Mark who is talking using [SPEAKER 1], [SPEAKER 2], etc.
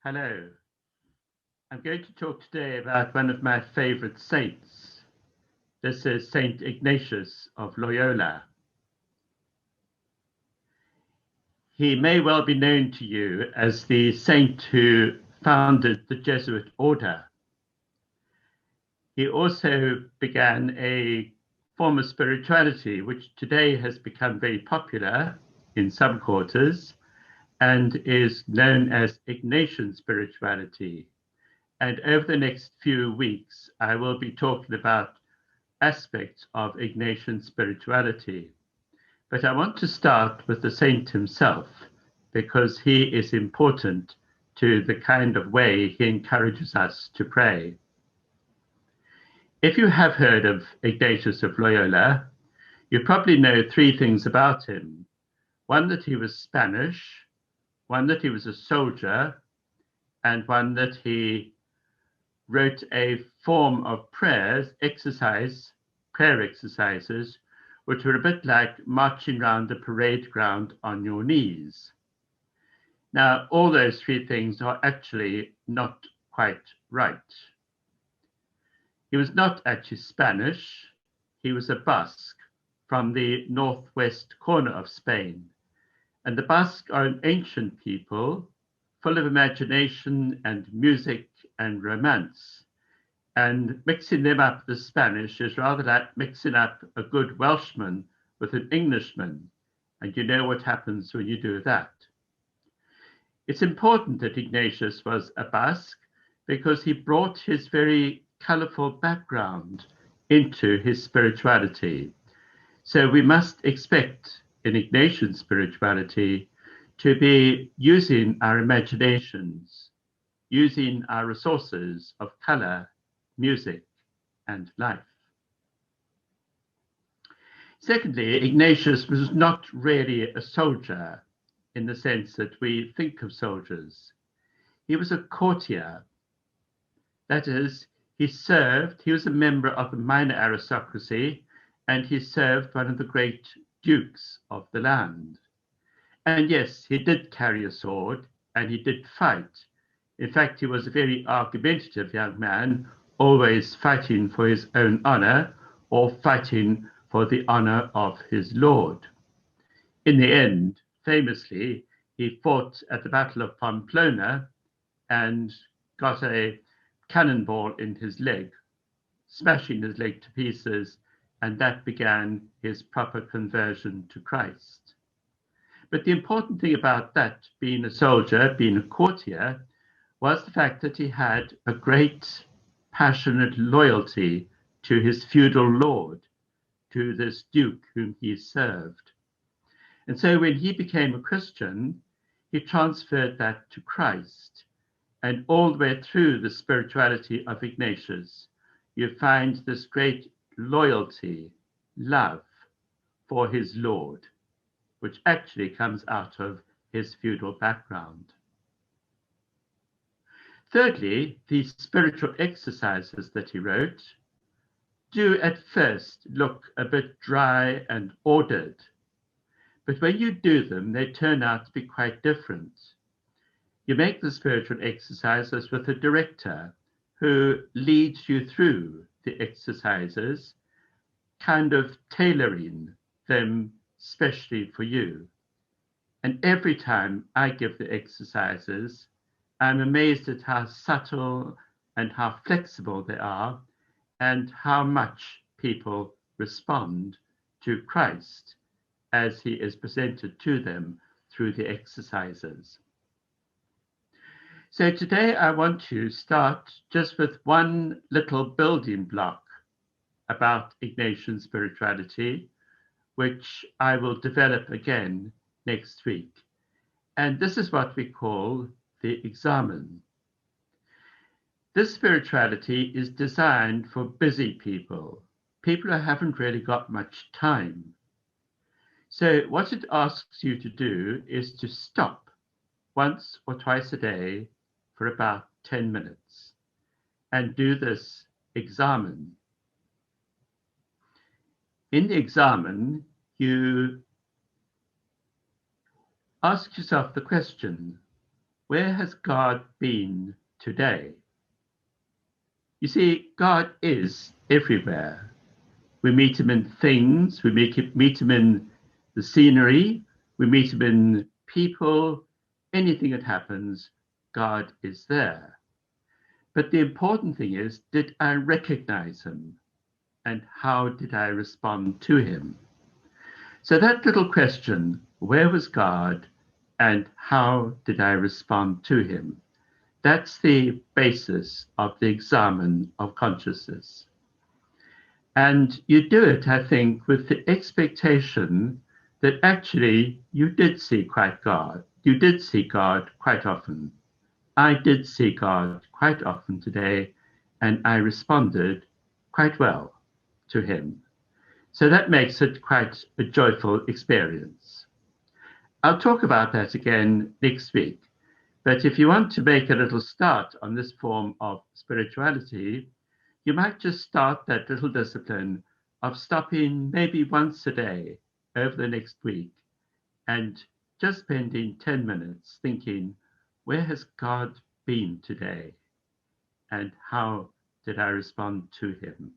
[SPEAKER 1] Hello. I'm going to talk today about one of my favorite saints. This is Saint Ignatius of Loyola. He may well be known to you as the saint who founded the Jesuit order. He also began a form of spirituality which today has become very popular in some quarters and is known as Ignatian spirituality. And over the next few weeks, I will be talking about aspects of Ignatian spirituality. But I want to start with the saint himself, because he is important to the kind of way he encourages us to pray. If you have heard of Ignatius of Loyola, you probably know three things about him. One, that he was Spanish, one, that he was a soldier, and one, that he wrote a form of prayer exercises, which were a bit like marching around a parade ground on your knees. Now, all those three things are actually not quite right. He was not actually Spanish. He was a Basque from the northwest corner of Spain. And the Basque are an ancient people full of imagination and music and romance. And mixing them up with the Spanish is rather like mixing up a good Welshman with an Englishman. And you know what happens when you do that. It's important that Ignatius was a Basque because he brought his very colorful background into his spirituality. So we must expect in Ignatian spirituality to be using our imaginations, using our resources of color, music, and life. Secondly, Ignatius was not really a soldier in the sense that we think of soldiers. He was a courtier. That is, he was a member of the minor aristocracy, and he served one of the great dukes of the land. And yes, he did carry a sword, and he did fight. In fact, he was a very argumentative young man, always fighting for his own honor or fighting for the honor of his lord. In the end, famously, he fought at the Battle of Pamplona and got a cannonball in his leg, smashing his leg to pieces, and that began his proper conversion to Christ. But the important thing about that, being a soldier, being a courtier, was the fact that he had a great passionate loyalty to his feudal lord, to this duke whom he served. And so when he became a Christian, he transferred that to Christ. And all the way through the spirituality of Ignatius, you find this great loyalty, love for his Lord, which actually comes out of his feudal background. Thirdly, the spiritual exercises that he wrote do at first look a bit dry and ordered, but when you do them, they turn out to be quite different. You make the spiritual exercises with a director who leads you through the exercises, kind of tailoring them specially for you. And every time I give the exercises, I'm amazed at how subtle and how flexible they are and how much people respond to Christ as he is presented to them through the exercises. So today I want to start just with one little building block about Ignatian spirituality, which I will develop again next week. And this is what we call the examen. This spirituality is designed for busy people, people who haven't really got much time. So what it asks you to do is to stop once or twice a day for about 10 minutes and do this examen. In the examen, you ask yourself the question, where has God been today? You see, God is everywhere. We meet him in things, we meet him in the scenery, we meet him in people, anything that happens, God is there. But the important thing is, did I recognize him? And how did I respond to him? So that little question, where was God and how did I respond to him? That's the basis of the examen of consciousness. And you do it, I think, with the expectation that actually you did see quite God. You did see God quite often. I did see God quite often today, and I responded quite well to him. So that makes it quite a joyful experience. I'll talk about that again next week. But if you want to make a little start on this form of spirituality, you might just start that little discipline of stopping maybe once a day over the next week and just spending 10 minutes thinking, where has God been today? And how did I respond to him?